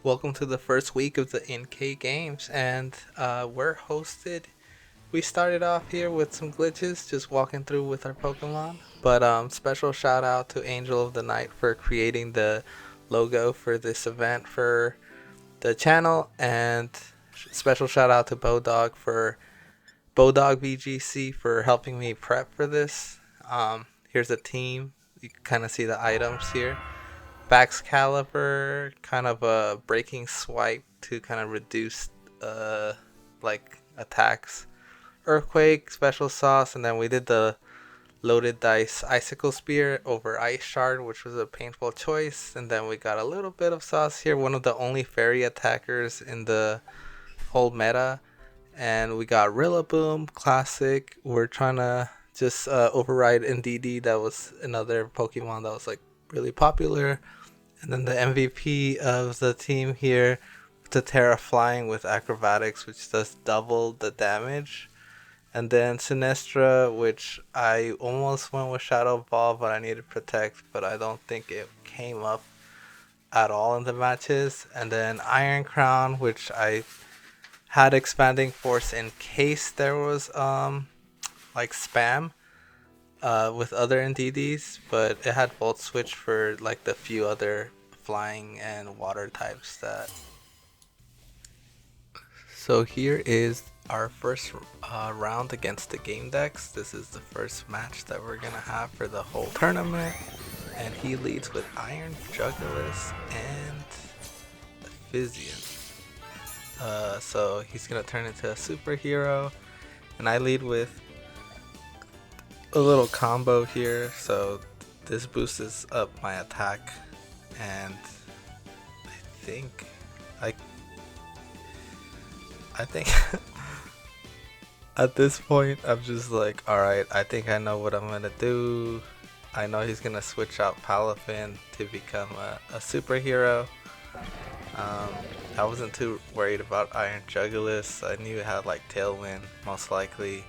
Welcome to the first week of the Inkay Games, and we're hosted. We started off here with some glitches, just walking through with our Pokemon. But special shout out to Angel of the Night for creating the logo for this event for the channel, and special shout out to Bodog BGC for helping me prep for this. Here's a team. You can kind of see the items here. Baxcalibur, kind of a breaking swipe to kind of reduce like attacks. Earthquake, special sauce, and then we did the loaded dice icicle spear over ice shard, which was a painful choice. And then we got a little bit of sauce here, one of the only fairy attackers in the whole meta. And we got Rillaboom classic. We're trying to just override NDD. That was another Pokemon that was like really popular. And then the MVP of the team here, the Tera flying with acrobatics, which does double the damage. And then Sinistcha, which I almost went with Shadow Ball, but I needed Protect, but I don't think it came up at all in the matches. And then Iron Crown, which I had Expanding Force in case there was like spam with other NDDs, but it had Volt Switch for like the few other flying and water types that. So here is our first round against the TheGameDex. This is the first match that we're gonna have for the whole tournament, and he leads with Iron, Jugulis, and Physian. So he's gonna turn into a superhero, and I lead with a little combo here. So this boosts up my attack, and I think at this point I'm just like, alright, I think I know what I'm gonna do. I know he's gonna switch out Palafin to become a superhero. I wasn't too worried about Iron Jugulis. I knew it had like Tailwind most likely.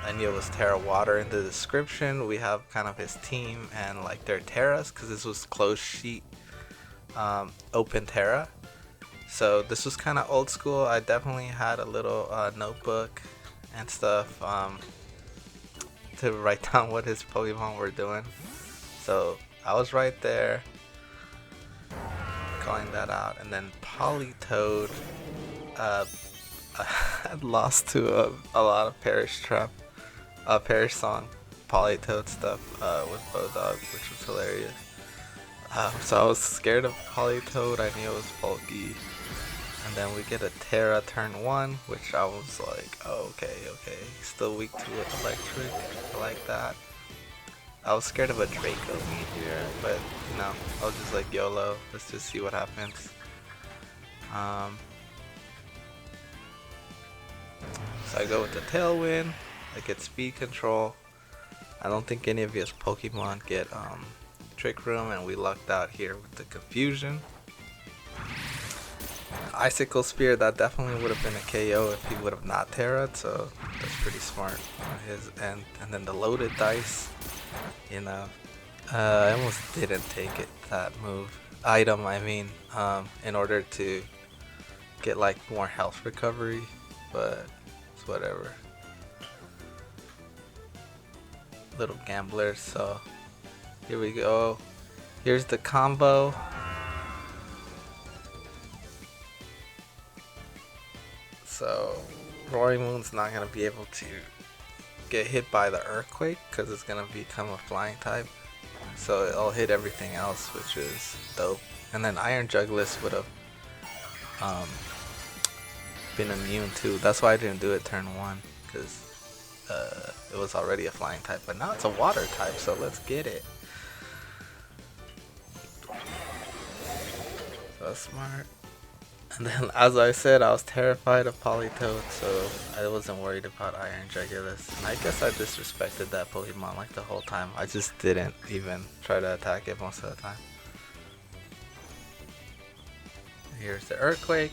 I knew it was Tera Water in the description. We have kind of his team and like their Teras, because this was closed sheet open Tera. So this was kind of old school. I definitely had a little notebook and stuff to write down what his Pokemon were doing. So I was right there calling that out. And then Politoed had lost to a lot of Parish Song Politoed stuff with Bodog, which was hilarious. So I was scared of Politoed. I knew it was bulky. And then we get a Tera turn 1, which I was like, oh, okay. Still weak to electric. I like that. I was scared of a Draco Meteor, but you know, I was just like, YOLO, let's just see what happens. So I go with the Tailwind. I get speed control. I don't think any of his Pokemon get Trick Room, and we lucked out here with the Confusion. Icicle Spear, that definitely would have been a KO if he would have not Terra'd, so that's pretty smart on his end. And then the loaded dice, you know, I almost didn't take that item, in order to get like more health recovery, but it's whatever. Little gamblers, so here we go. Here's the combo. So Roaring Moon's not going to be able to get hit by the Earthquake because it's going to become a flying type. So it'll hit everything else, which is dope. And then Iron Jugulis would have been immune too. That's why I didn't do it turn 1, because it was already a flying type. But now it's a water type, so let's get it. So that's smart. And then, as I said, I was terrified of Politoed, so I wasn't worried about Iron Jugulis. And I guess I disrespected that Pokemon like the whole time. I just didn't even try to attack it most of the time. Here's the Earthquake,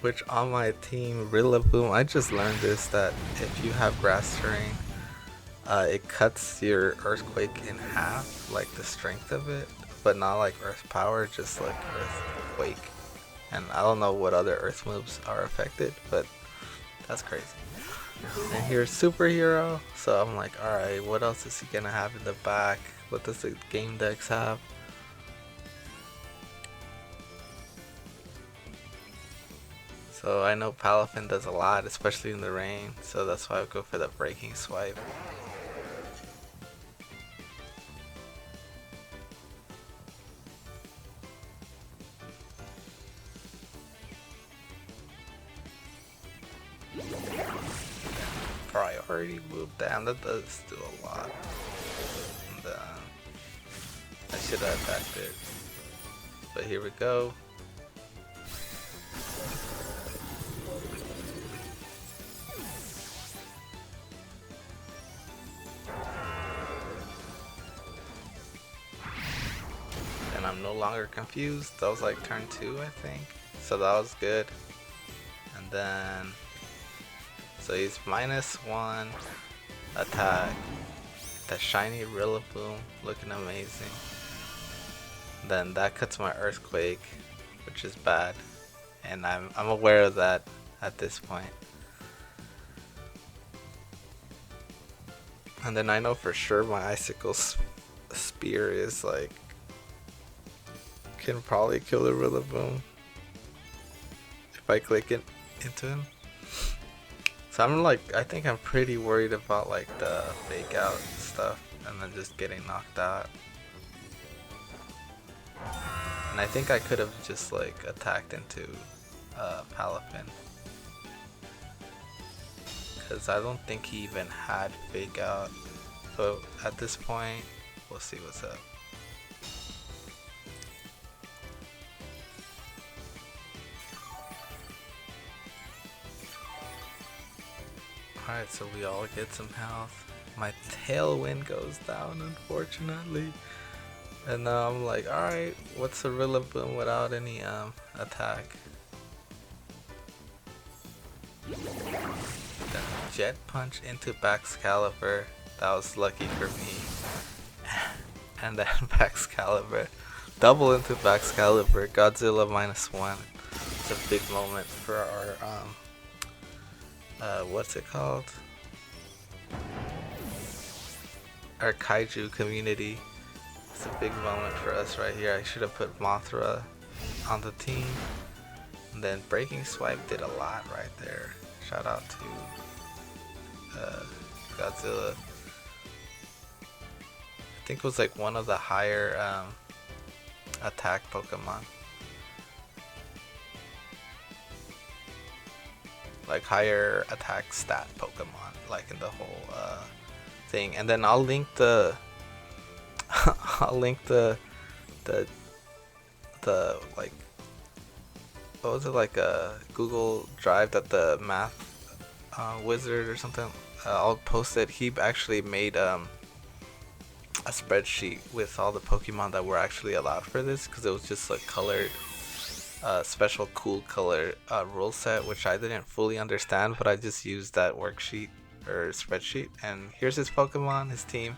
which on my team, Rillaboom, I just learned this, that if you have grass terrain, it cuts your Earthquake in half, like the strength of it. but not like Earth Power, just like Earthquake. And I don't know what other Earth moves are affected, but that's crazy. And here's Superhero, so I'm like, alright, what else is he gonna have in the back? What does the GameDex have? So I know Palafin does a lot, especially in the rain, so that's why I go for the Breaking Swipe. Priority move, damn, that does do a lot. And, I should have attacked it, but here we go. And I'm no longer confused. That was like turn 2, I think, so that was good. And then so he's -1 attack. The shiny Rillaboom looking amazing. Then that cuts my Earthquake, which is bad, and I'm aware of that at this point. And then I know for sure my Icicle Spear is like can probably kill the Rillaboom if I click it into him. So I'm like, I think I'm pretty worried about like the fake out stuff and then just getting knocked out. And I think I could have just like attacked into Palafin, because I don't think he even had fake out. So at this point, we'll see what's up. Alright, so we all get some health. My Tailwind goes down, unfortunately. And now I'm like, alright, what's a Rillaboom without any attack? Then Jet Punch into Baxcalibur. That was lucky for me. And then Baxcalibur. Double into Baxcalibur. Godzilla -1. It's a big moment for our what's it called? Our kaiju community. It's a big moment for us right here. I should have put Mothra on the team. And then Breaking Swipe did a lot right there. Shout out to Godzilla. I think it was like one of the higher attack Pokemon. Like higher attack stat Pokemon, like in the whole thing. And then I'll link the I'll link the like, what was it, like a Google Drive that the math wizard or something, I'll post it. He actually made a spreadsheet with all the Pokemon that were actually allowed for this, because it was just a colored special cool color rule set, which I didn't fully understand, but I just used that worksheet or spreadsheet. And here's his Pokemon, his team.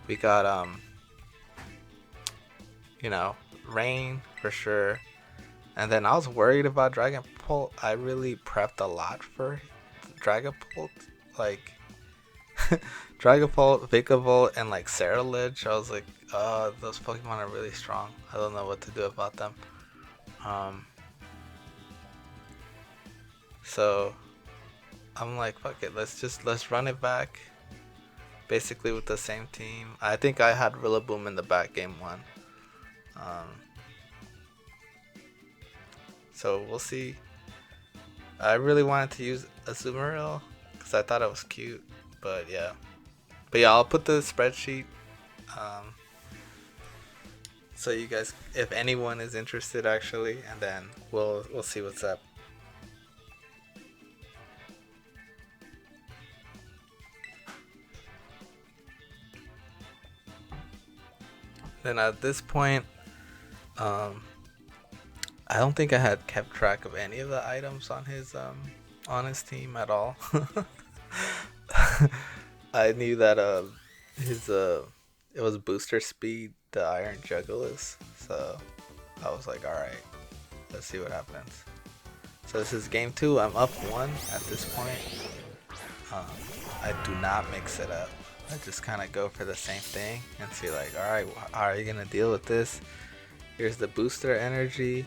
We got you know, Rain for sure. And then I was worried about Dragapult. I really prepped a lot for Dragapult, like Dragapult, Vikavolt, and like Cerulege. I was like, those Pokemon are really strong. I don't know what to do about them. So I'm like, fuck it, let's run it back, basically with the same team. I think I had Rillaboom in the back game 1. So we'll see. I really wanted to use Azumarill because I thought it was cute, but yeah, I'll put the spreadsheet so you guys, if anyone is interested actually, and then we'll see what's up. Then at this point, I don't think I had kept track of any of the items on his team at all. I knew that his it was booster speed the Iron Jugulis. So I was like, alright, let's see what happens. So this is game 2. I'm up 1 at this point. I do not mix it up. I just kind of go for the same thing and see like, alright, how are you going to deal with this? Here's the booster energy.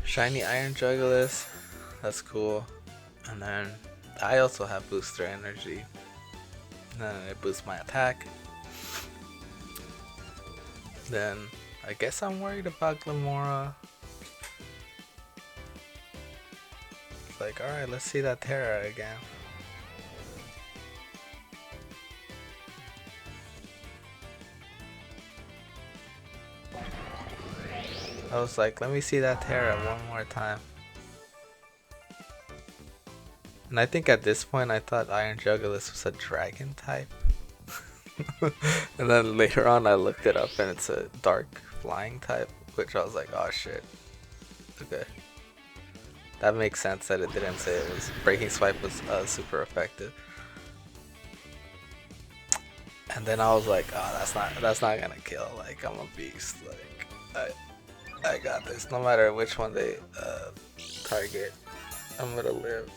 Shiny Iron Jugulis. That's cool. And then I also have booster energy. And then it boosts my attack. Then I guess I'm worried about Glimmora. It's like, alright, let's see that Tera again. I was like, let me see that Tera one more time. And I think at this point I thought Iron Jugulis was a dragon type. And then later on I looked it up and it's a dark flying type, which I was like, oh shit. Okay. That makes sense that it didn't say it was Breaking Swipe was super effective. And then I was like, oh, that's not gonna kill. Like, I'm a beast. Like, I got this. No matter which one they target, I'm gonna live.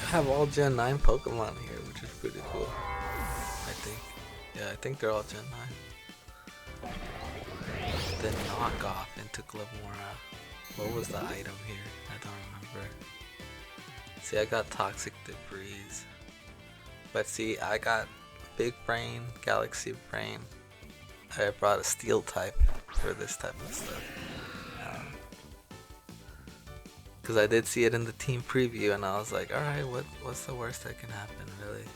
I have all Gen 9 Pokemon here, which is pretty cool. I think. Yeah, I think they're all Gen 9. The knockoff into Glimmora. What was the item here? I don't remember. See, I got Toxic Debris. But see, I got Big Brain, Galaxy Brain. I brought a Steel type for this type of stuff. Because I did see it in the team preview and I was like, alright, what's the worst that can happen, really?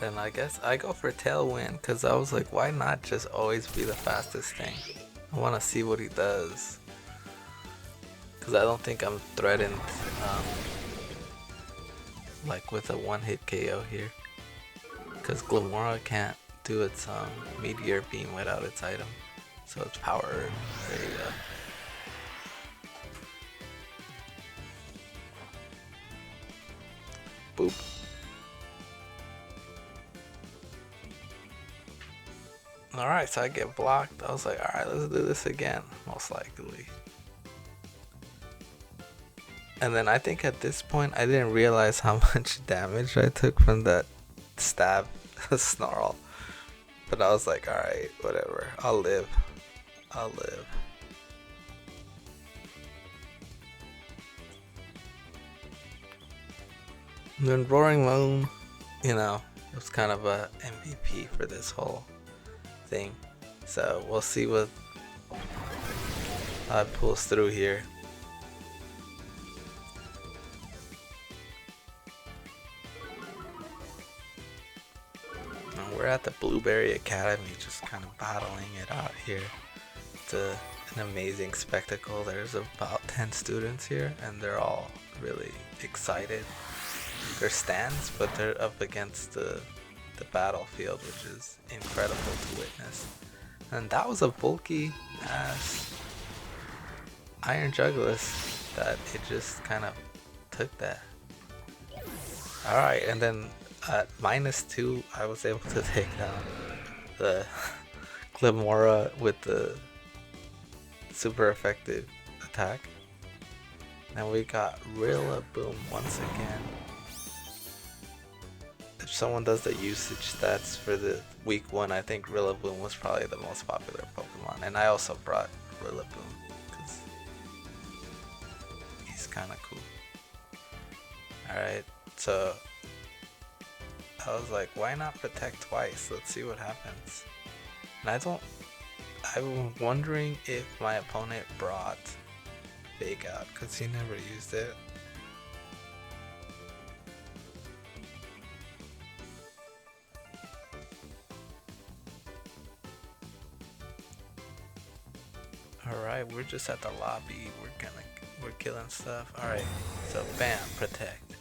Then I guess I go for Tailwind because I was like, why not just always be the fastest thing? I want to see what he does. Because I don't think I'm threatened like with a one-hit KO here. Because Glimmora can't do its Meteor Beam without its item. So it's Power. There you go. Boop. Alright, so I get blocked. I was like, alright, let's do this again, most likely. And then I think at this point, I didn't realize how much damage I took from that stab snarl. But I was like, alright, whatever, I'll live. I'll live. And then Roaring Moon, you know, it was kind of a MVP for this whole thing. So we'll see what pulls through here. And we're at the Blueberry Academy, just kind of battling it out here. It's an amazing spectacle. There's about 10 students here and they're all really excited. They're stands, but they're up against the battlefield, which is incredible to witness. And that was a bulky ass Iron Jugulis that it just kind of took that. Alright, and then at -2 I was able to take down the Glimmora with the super effective attack. And we got Rillaboom once again. If someone does the usage stats for the week 1, I think Rillaboom was probably the most popular Pokemon. And I also brought Rillaboom because he's kind of cool. Alright, so I was like, why not protect twice? Let's see what happens. And I'm wondering if my opponent brought Fake Out because he never used it. Alright, we're just at the lobby. We're killing stuff. Alright, so bam, protect.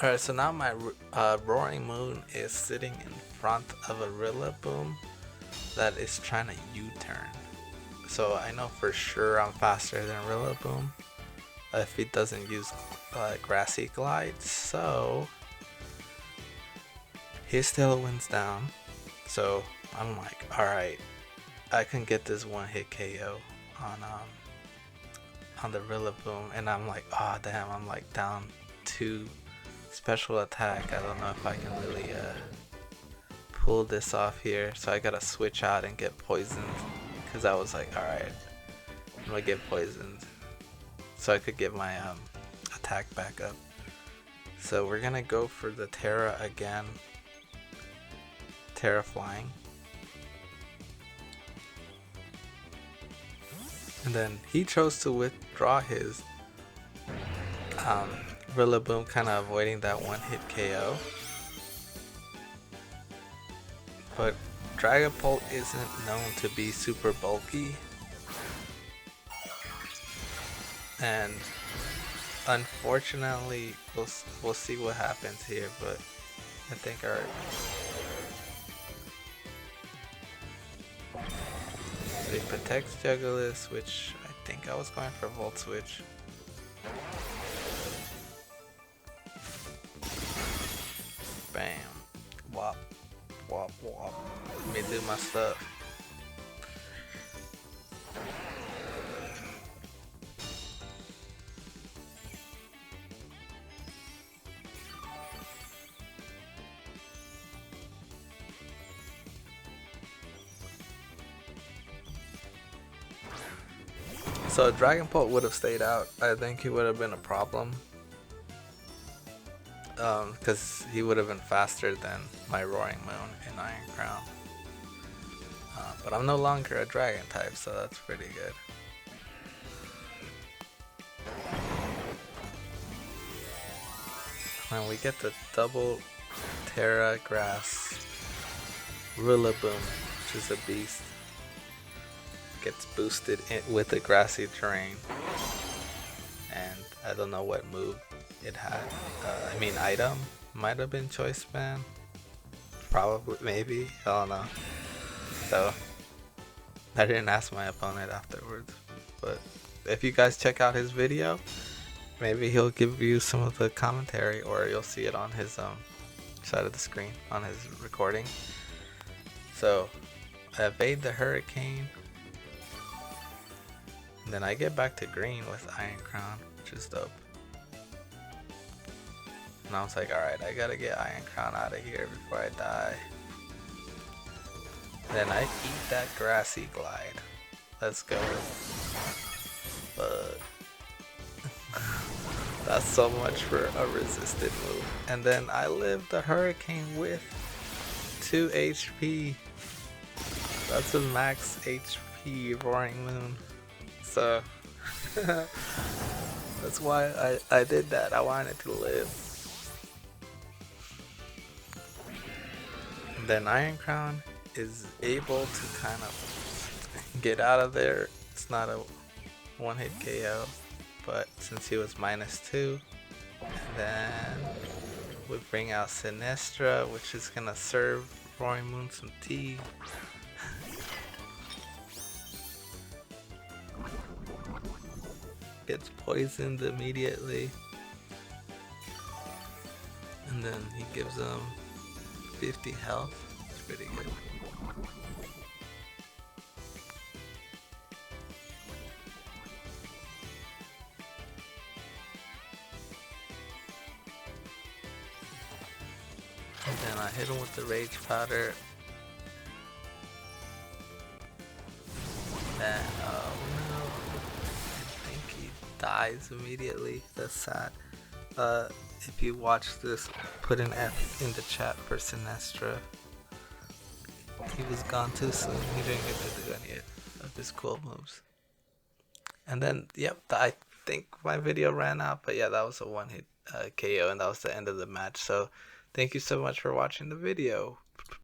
Alright, so now my Roaring Moon is sitting in front of a Rillaboom that is trying to U-turn. So I know for sure I'm faster than Rillaboom if he doesn't use Grassy Glide. So his tailwind's down. So I'm like, alright, I can get this one hit KO on the Rillaboom, and I'm like, oh damn, I'm like down 2 special attack. I don't know if I can really pull this off here, so I gotta switch out and get poisoned, because I was like, alright, I'm gonna get poisoned so I could get my attack back up. So we're gonna go for the Tera again. Tera flying. And then he chose to withdraw his Rillaboom, kind of avoiding that one hit KO. But Dragapult isn't known to be super bulky. And unfortunately, we'll see what happens here, but I think alright. So he protects Jugulis, which I think I was going for Volt Switch. Bam. Wop. Wop wop. Let me do my stuff. So if Dragapult would have stayed out, I think he would have been a problem. Because he would have been faster than my Roaring Moon in Iron Crown. But I'm no longer a Dragon type, so that's pretty good. And we get the double Tera Grass Rillaboom, which is a beast. Gets boosted with a grassy terrain, and I don't know what move it had. I mean, item might have been Choice Band, probably, maybe, I don't know. So I didn't ask my opponent afterwards, but if you guys check out his video, maybe he'll give you some of the commentary, or you'll see it on his side of the screen on his recording. So I evade the Hurricane. And then I get back to green with Iron Crown, which is dope. And I was like, alright, I gotta get Iron Crown out of here before I die. Then I eat that Grassy Glide. Let's go. But that's so much for a resisted move. And then I live the Hurricane with 2 HP. That's a max HP Roaring Moon. So that's why I did that. I wanted to live. And then Iron Crown is able to kind of get out of there. It's not a one hit KO, but since he was -2, and then we bring out Sinistcha, which is gonna serve Roaring Moon some tea. Gets poisoned immediately, and then he gives him 50 health. It's pretty good. And then I hit him with the Rage Powder, and oh no, I think he dies immediately. That's sad. If you watch this, put an F in the chat for Sinistcha. He was gone too soon. He didn't get to do any of his cool moves. And then, yep, I think my video ran out, but yeah, that was a one hit KO, and that was the end of the match. So thank you so much for watching the video.